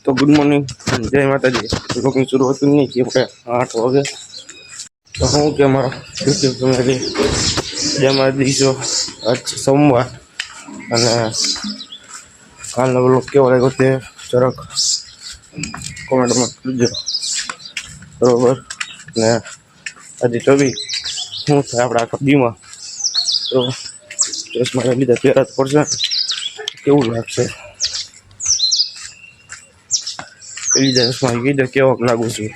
तो good morning जय माता जी। लोगों की शुरुआत नहीं की 8 वागे तो हूँ कि हमारा यूट्यूब फैमिली जमा दीजो आज सोमवार અને કાલનો વ્લોગ કેવો લાગ્યો તે જરાક કોમેન્ટમાં કરજો બરોબર ને આજે ચોવી શું થાય આપણા આખા દીમાં તો ચશ્મા લીધા પહેરા જ પડશે કેવું લાગશે લીધા ચશ્મા કીધા કેવો લાગુ છું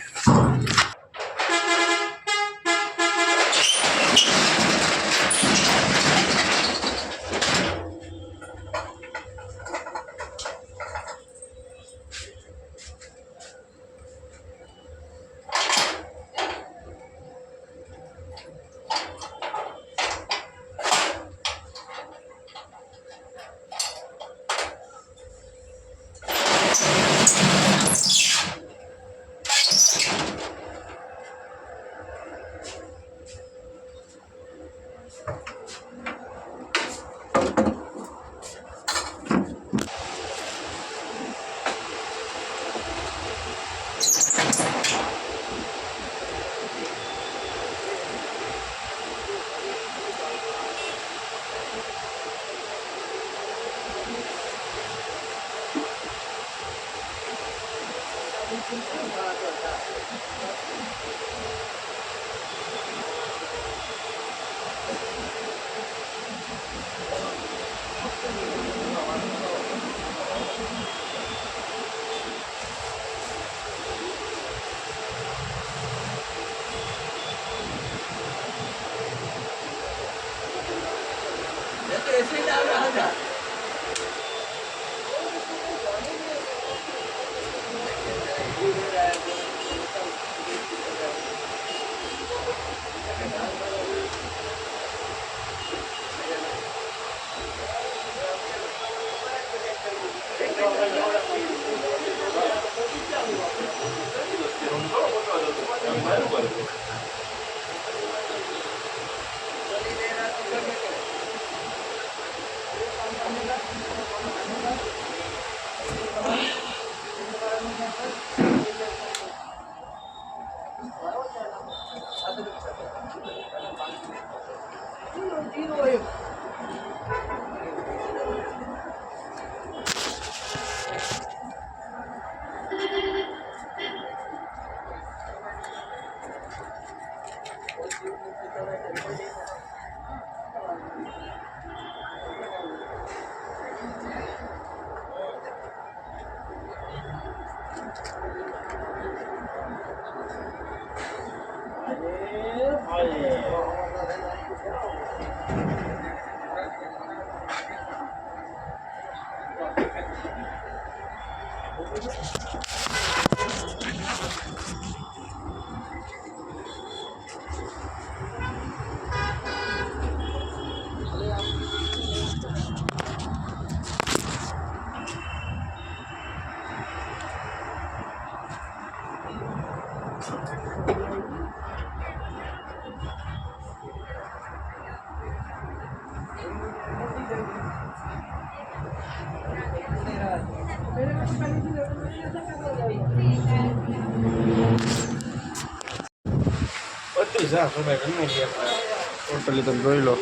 टोटली तुम જોઈ લો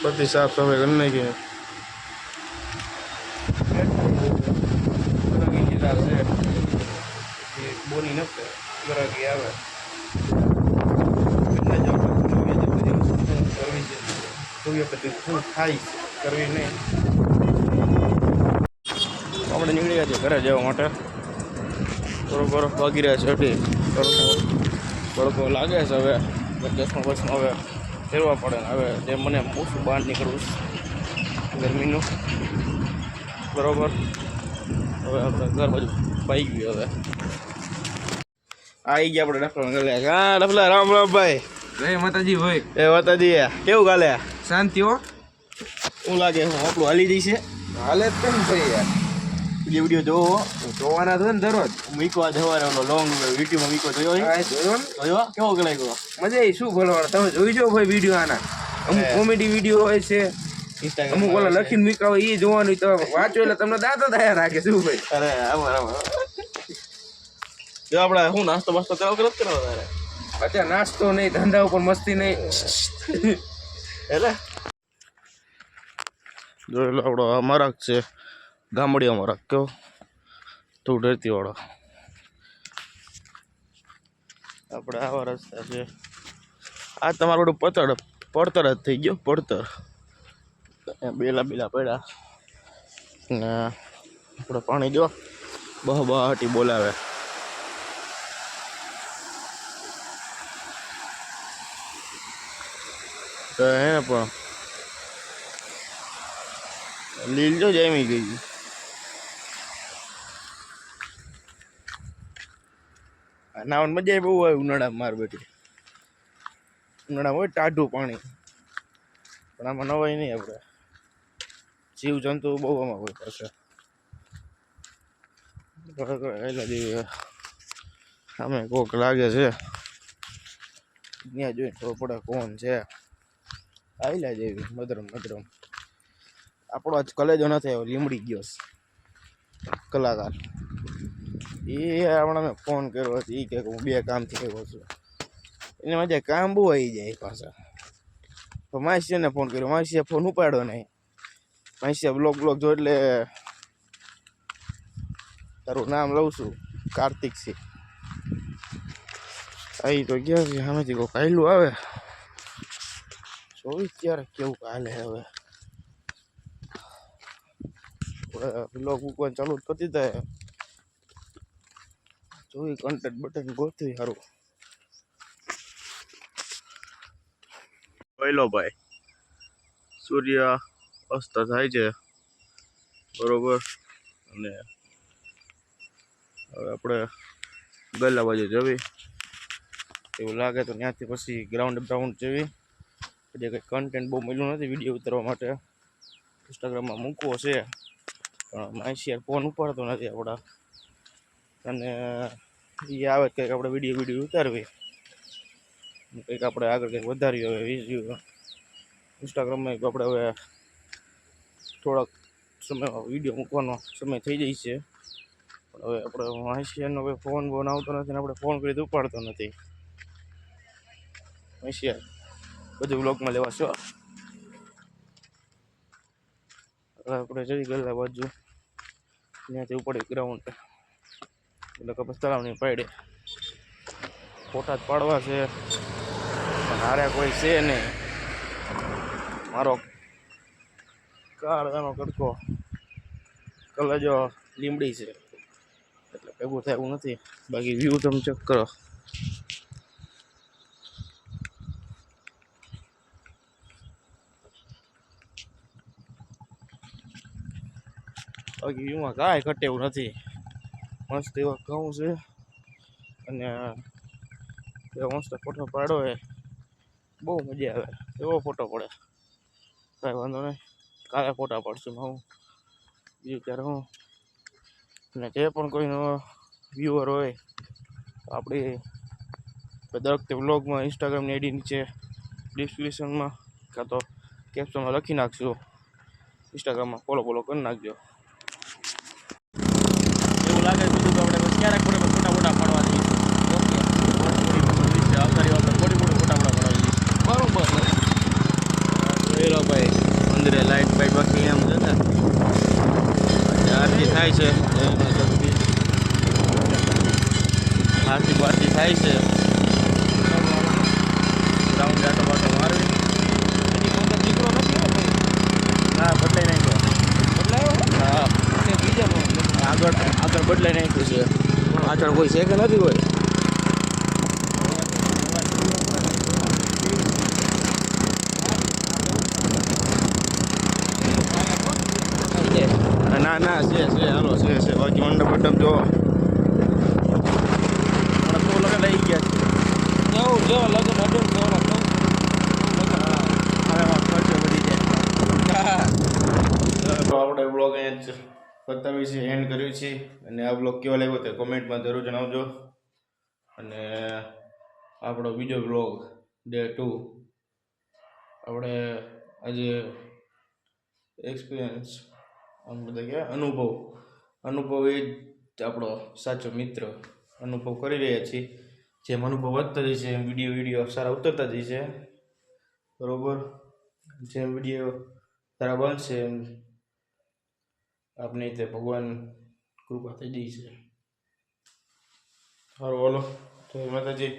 બધી સાફ સફાઈ કરી નાખી બોની નથી ગરાગી આવે શું થાય કરવી નહીં આપણે નીકળી ગયા છીએ ઘરે જવા માટે બરોબર વાગી રહ્યા છે અઢી બળકો લાગે છે હવે ચશ્મા હવે ફેરવા પડે ને હવે જે મને ઓછું બહાર નીકળવું ગરમીનું બરોબર હવે આપણે ઘર બાજુ પાઈ ગયું હવે આવી ગયા આપણે ડફલા ગલે હા ડફલા રામ રામ ભાઈ જય માતાજી ભાઈ એ માતાજી કેવું ગાલે શાંતિ હો શું લાગે હું આપણું હાલી જઈશે હાલે જ કેમ ભાઈ યાર વિડીયો જોવો જોવાના તો ને દરરોજ મીકવા જવારે ઓલો લોંગ વિડીયોમાં મીકો જોયો જોયો ને જોયો કેવો લાગ્યો મજા આવી શું બોલવાનું તમે જોઈ જો ભાઈ વિડીયો આના અમુક કોમેડી વિડીયો હોય છે Instagram અમુક ઓલા માં લખીને મૂક્યા હોય એ જોવાનું તો વાંચો એટલે તમને દાંતો દયા રાખે શું ભાઈ. અરે આમાં જો આપણે હું નાસ્તો બાસ્તો કરાવ તારે અત્યારે નાસ્તો નહીં, ધંધા ઉપર મસ્તી નહીં. એટલે જોઈ લો આપણો મરક છે, ગામડિયા મરક કયો તું ડરતી વાળો. આપણે આવા રસ્તા છે. આ તમારું બધું પડતર જ થઈ ગયો, પડતર. બેલા બેલા પડ્યા ને આપણે પાણી જો બહાટી બોલાવે. તો હે ને પણ લીલ જો જામી ગઈ. નાવન મજા બહુ આવે ઉનાળામાં. માર બેટી ઉનાળામાં હોય ટાઢું પાણી, પણ આમાં નવાય નહીં. આપણે જીવ જંતુ બહુ આમાં હોય પાસે. એટલે જેવી સામે કોક લાગે છે, ત્યાં જોઈને ખબર પડે કોણ છે. આયલા જેવી મધરમ મધરમ. આપણો આજ કલેજો નથી આવ્યો, લીમડી ગયો કલાકાર. એ હમણાં મેં ફોન કર્યો હતો, એ કે હું 2 કામથી આવ્યો છું. એને મજા કામ બહુ આવી જાય પાછા. તો માસીને ફોન કર્યો, માસીએ ફોન ઉપાડ્યો નહીં. માસીએ બ્લોગ જો એટલે તારું નામ લઉં છું, કાર્તિક છે. અહીં તો ગયા છે સામેથી કોઈ કાયલું આવે. જોઈ ત્યારે કેવું કાલે હવે બ્લોગ મૂકવાનું ચાલુ કરતી થાય. જોઈ કન્ટેન્ટ બટન ગોતવી સારું. પહેલો ભાઈ સૂર્ય અસ્ત થાય છે બરોબર. અને હવે આપણે ગલ્લા બાજુ જવી એવું લાગે તો ત્યાંથી પછી ગ્રાઉન્ડ બ્રાઉન્ડ જવી. હજી કંઈ કન્ટેન્ટ બહુ મળ્યું નથી વિડીયો ઉતારવા માટે. ઇન્સ્ટાગ્રામમાં મૂકવો છે પણ માઇશિયર ફોન ઉપાડતો નથી આપણા. અને એ આવે કંઈક આપણે વિડીયો ઉતારવી, કંઈક આપણે આગળ કંઈક વધારી હવે વિડીયો ઇન્સ્ટાગ્રામમાં. આપણે હવે થોડાક સમયમાં વિડીયો મૂકવાનો સમય થઈ જાય છે. પણ હવે આપણે માઇશિયરનો કોઈ ફોન બોન આવતો નથી ને આપણે ફોન કરી તો ઉપાડતો નથી. માઇશિયર બધું વ્લોગમાં લેવા છો. આપણે જઈ ગયેલા બાજુ ત્યાંથી ઉપાડી ગ્રાઉન્ડ એટલે કપાસ તળાવની પાડે ફોટા જ પાડવા છે. પણ હારે કોઈ છે નહીં. મારો કાળનો કડકો કલજો લીમડી છે એટલે ભેગું થાય એવું નથી. બાકી વ્યૂ તમે ચેક કરો. બાકી વ્યૂમાં કાંઈ ઘટે એવું નથી. મસ્ત એવા ઘઉં છે અને એવો મસ્ત ફોટો પાડો એ બહુ મજા આવે. એવો ફોટો પડે કાંઈ વાંધો નહીં. કાલે ફોટા પાડશું હું બીજું ત્યારે હું. અને જે પણ કોઈનો વ્યુઅર હોય તો આપણી દર વખતે વ્લોગમાં ઇન્સ્ટાગ્રામની આઈડી નીચે ડિસ્ક્રિપ્શનમાં કાં તો કેપ્શનમાં લખી નાખશું. ઇન્સ્ટાગ્રામમાં ફોલો કરી નાખજો. એવું લાગે બધું તો આપણે બસ ક્યારેક પડે ફોટા પાડવા જઈએ. ઓકે આવતારી આપણે મોટી ફોટા પાડવા જઈએ બરોબર. જોઈ ભાઈ મંદિરે લાઈટ બાઈટ બાકી એમ છે ને આરતી થાય છે. આરતી બારતી થાય છે. ગ્રાઉન્ડ આટો બાટો મારવી. દીકરો નથી ના બદલાઈ નાખ્યો. બદલાયો હા બીજા આગળ બદલાઈ નાખ્યું છે. પાછળ કોઈ છે કે નથી કોઈ. ના ના છે હાલો છે બાકી મંડપ મંડપ જો લગન લઈ ગયા છે. એવું જો લગન હતું ખર્ચો વધી જાય. આપણે બ્લોગ અહીંયા જ બતાવી છે, એન્ડ કર્યું છે. અને આ બ્લોગ કેવો લાગ્યો તે કોમેન્ટમાં જરૂર જણાવજો. અને આપણો બીજો બ્લોગ ડે 2 આપણે આજે એક્સપિરિયન્સ આમ બધા કે અનુભવ એ જ આપણો સાચો મિત્ર. અનુભવ કરી રહ્યા છીએ, જેમ અનુભવ વધતો જશે એમ વિડીયો સારા ઉતરતા જશે. બરોબર, જેમ વિડીયો સારા બનશે એમ આપણે તે ભગવાન કૃપા થઈ જઈ છે. સારું, બોલો જય માતાજી.